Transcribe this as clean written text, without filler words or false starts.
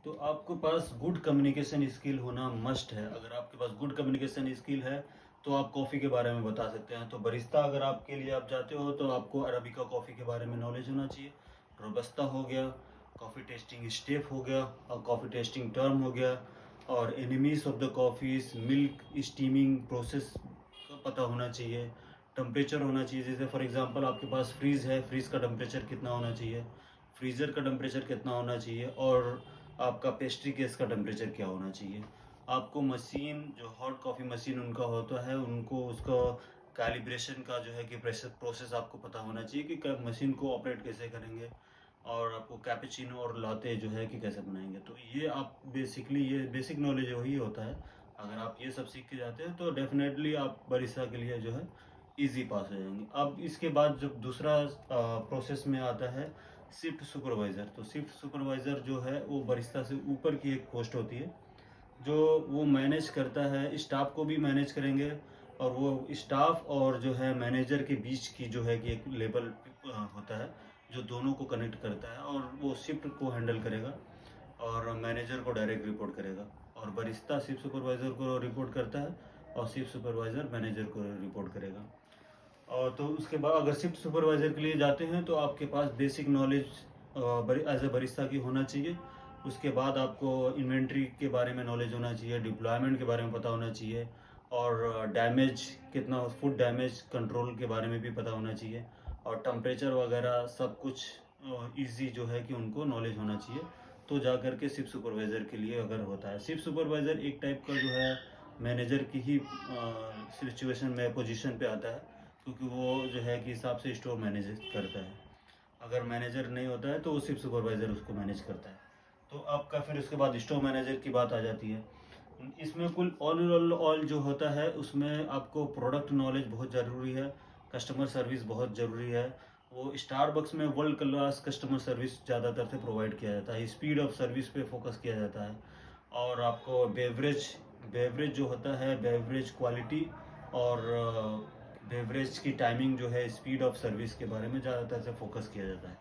तो आपके पास good communication skill होना मस्ट है। अगर आपके पास गुड कम्युनिकेशन स्किल है तो आप कॉफ़ी के बारे में बता सकते हैं। तो बरिस्ता अगर आपके लिए आप जाते हो तो आपको अरेबिका कॉफ़ी के बारे में नॉलेज होना चाहिए। रोबस्ता हो गया, कॉफ़ी टेस्टिंग स्टेप हो गया और कॉफ़ी टेस्टिंग टर्म हो गया, और enemies of the coffees, milk steaming process का पता होना चाहिए। टेम्परेचर होना चाहिए, जैसे फॉर एग्जांपल आपके पास फ्रीज़ है, फ्रीज़ का टेम्परेचर कितना होना चाहिए, फ्रीज़र का टेम्परेचर कितना होना चाहिए, और आपका पेस्ट्री केस का टेम्परेचर क्या होना चाहिए। आपको मशीन जो हॉट कॉफ़ी मशीन उनका होता है, उनको उसका कैलिब्रेशन का जो है कि प्रोसेस आपको पता होना चाहिए कि मशीन को ऑपरेट कैसे करेंगे, और आपको कैपेचिनो और लाते जो है कि कैसे बनाएंगे। तो ये आप बेसिकली ये बेसिक नॉलेज वही होता है। अगर आप ये सब सीख के जाते हैं तो डेफिनेटली आप बरिस्ता के लिए जो है इजी पास हो जाएंगे। अब इसके बाद जब दूसरा प्रोसेस में आता है शिफ्ट सुपरवाइज़र, तो शिफ्ट सुपरवाइज़र जो है वो बरिस्ता से ऊपर की एक पोस्ट होती है, जो वो मैनेज करता है, स्टाफ को भी मैनेज करेंगे, और वो स्टाफ और जो है मैनेजर के बीच की जो है कि एक लेवल होता है जो दोनों को कनेक्ट करता है, और वो शिफ्ट को हैंडल करेगा और मैनेजर को डायरेक्ट रिपोर्ट करेगा, और बरिस्ता शिफ्ट सुपरवाइज़र को रिपोर्ट करता है और शिफ्ट सुपरवाइज़र मैनेजर को रिपोर्ट करेगा। और तो उसके बाद अगर शिफ्ट सुपरवाइज़र के लिए जाते हैं तो आपके पास basic knowledge as a barista की होना चाहिए। उसके बाद आपको इन्वेंट्री के बारे में नॉलेज होना चाहिए, डिप्लॉयमेंट के बारे में पता होना चाहिए, और डैमेज कितना, फूड डैमेज कंट्रोल के बारे में भी पता होना चाहिए, और टेम्परेचर वगैरह सब कुछ इजी जो है कि उनको नॉलेज होना चाहिए। तो जा कर के शिफ्ट सुपरवाइज़र के लिए अगर होता है, शिफ्ट सुपरवाइज़र एक टाइप का जो है मैनेजर की ही सिचुएशन में पोजीशन पे आता है, क्योंकि वो जो है कि हिसाब से स्टोर मैनेज करता है। अगर मैनेजर नहीं होता है तो वो सिर्फ सुपरवाइज़र उसको मैनेज करता है। तो आपका फिर उसके बाद स्टोर मैनेजर की बात आ जाती है। इसमें कुल ऑल जो होता है उसमें आपको प्रोडक्ट नॉलेज बहुत ज़रूरी है, कस्टमर सर्विस बहुत ज़रूरी है। वो स्टारबक्स में वर्ल्ड क्लास कस्टमर सर्विस ज़्यादातर से प्रोवाइड किया जाता है, स्पीड ऑफ सर्विस पे फोकस किया जाता है। और आपको बेवरेज बेवरेज जो होता है, बेवरेज क्वालिटी और बेवरेज की टाइमिंग जो है, स्पीड ऑफ सर्विस के बारे में ज़्यादातर से फोकस किया जाता है।